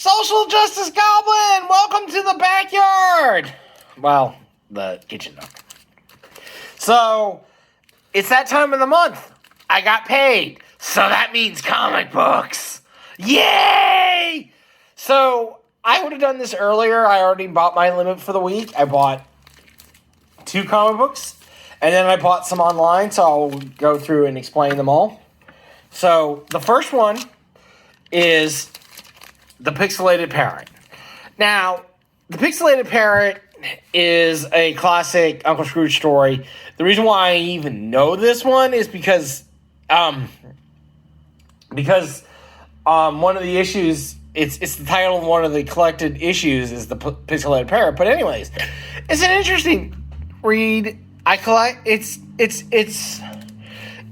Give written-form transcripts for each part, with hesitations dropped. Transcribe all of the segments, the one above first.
Social Justice Goblin, welcome to the backyard. Well, the kitchen nook. So, it's that time of the month. I got paid. So that means comic books. Yay! So, I would have done this earlier. I already bought my limit for the week. I bought 2 comic books. And then I bought some online, so I'll go through and explain them all. So, the first one is the pixelated parrot. Now, the pixelated parrot is a classic Uncle Scrooge story. The reason why I even know this one is because one of the issues, it's the title of one of the collected issues is the pixelated parrot. But anyways, it's an interesting read. It's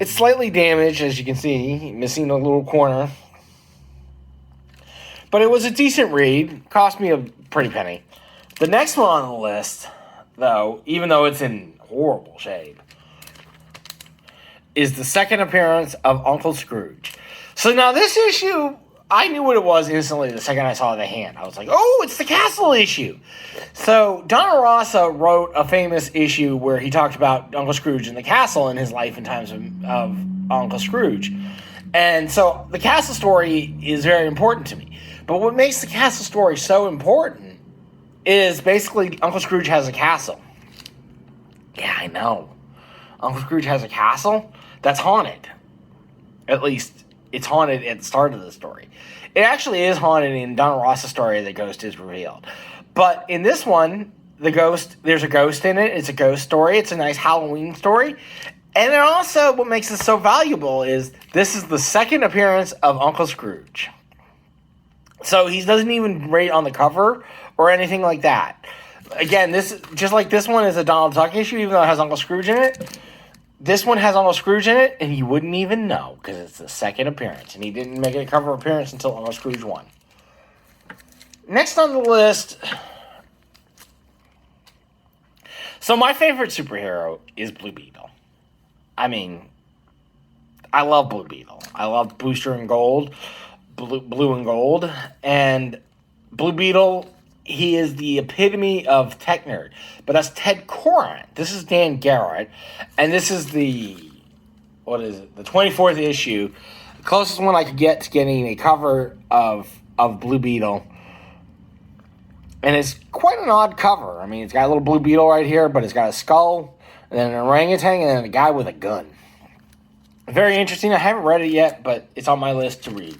slightly damaged, as you can see, missing a little corner. But it was a decent read. Cost me a pretty penny. The next one on the list, though, even though it's in horrible shape, is the second appearance of Uncle Scrooge. So now this issue, I knew what it was instantly the second I saw the hand. I was like, oh, it's the castle issue. So Donna Rossa wrote a famous issue where he talked about Uncle Scrooge and the castle in his life and times of Uncle Scrooge. And so the castle story is very important to me. But what makes the castle story so important is basically Uncle Scrooge has a castle. Yeah, I know. Uncle Scrooge has a castle that's haunted. At least, it's haunted at the start of the story. It actually is haunted in Donna Ross's story. The ghost is revealed. But in this one, there's a ghost in it. It's a ghost story. It's a nice Halloween story. And then also, what makes it so valuable is this is the second appearance of Uncle Scrooge. So he doesn't even rate on the cover or anything like that. Again, this just like this one is a Donald Duck issue, even though it has Uncle Scrooge in it. This one has Uncle Scrooge in it, and you wouldn't even know because it's the second appearance, and he didn't make a cover appearance until Uncle Scrooge won. Next on the list. So my favorite superhero is Blue Beetle. I mean, I love Blue Beetle. I love Booster and Gold. Blue and Gold, and Blue Beetle, he is the epitome of tech nerd, but that's Ted Koren. This is Dan Garrett, and this is the 24th issue, the closest one I could get to getting a cover of Blue Beetle, and it's quite an odd cover. I mean, it's got a little Blue Beetle right here, but it's got a skull, and then an orangutan, and then a guy with a gun. Very interesting. I haven't read it yet, but it's on my list to read.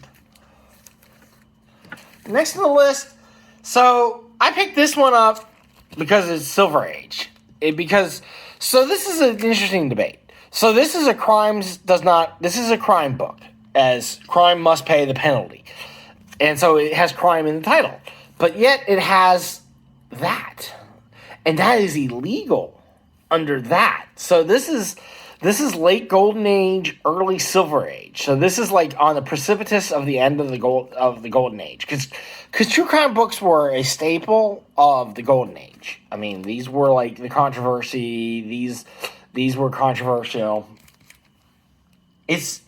Next on the list, so I picked this one up because it's Silver Age. So this is an interesting debate. So this is a crime book, as crime must pay the penalty. And so it has crime in the title. But yet it has that. And that is illegal under that. So this is late Golden Age, early Silver Age. So this is like on the precipitous of the end of the Golden Age, because true crime books were a staple of the Golden Age. I mean, these were like the controversy. These were controversial. It's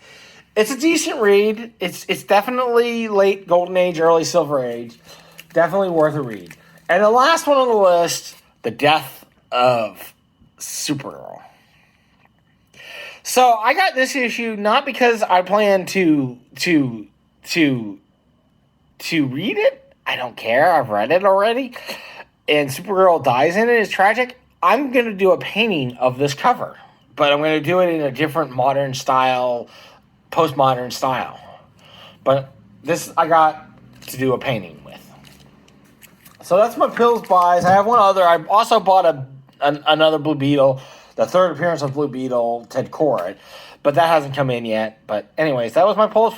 a decent read. It's definitely late Golden Age, early Silver Age. Definitely worth a read. And the last one on the list, the death of Supergirl. So I got this issue not because I plan to read it. I don't care. I've read it already. And Supergirl dies in it. It's tragic. I'm going to do a painting of this cover. But I'm going to do it in a different modern style, postmodern style. But this I got to do a painting with. So that's my Pills buys. I have one other. I also bought another Blue Beetle. The third appearance of Blue Beetle, Ted Koren, but that hasn't come in yet. But anyways, that was my Polish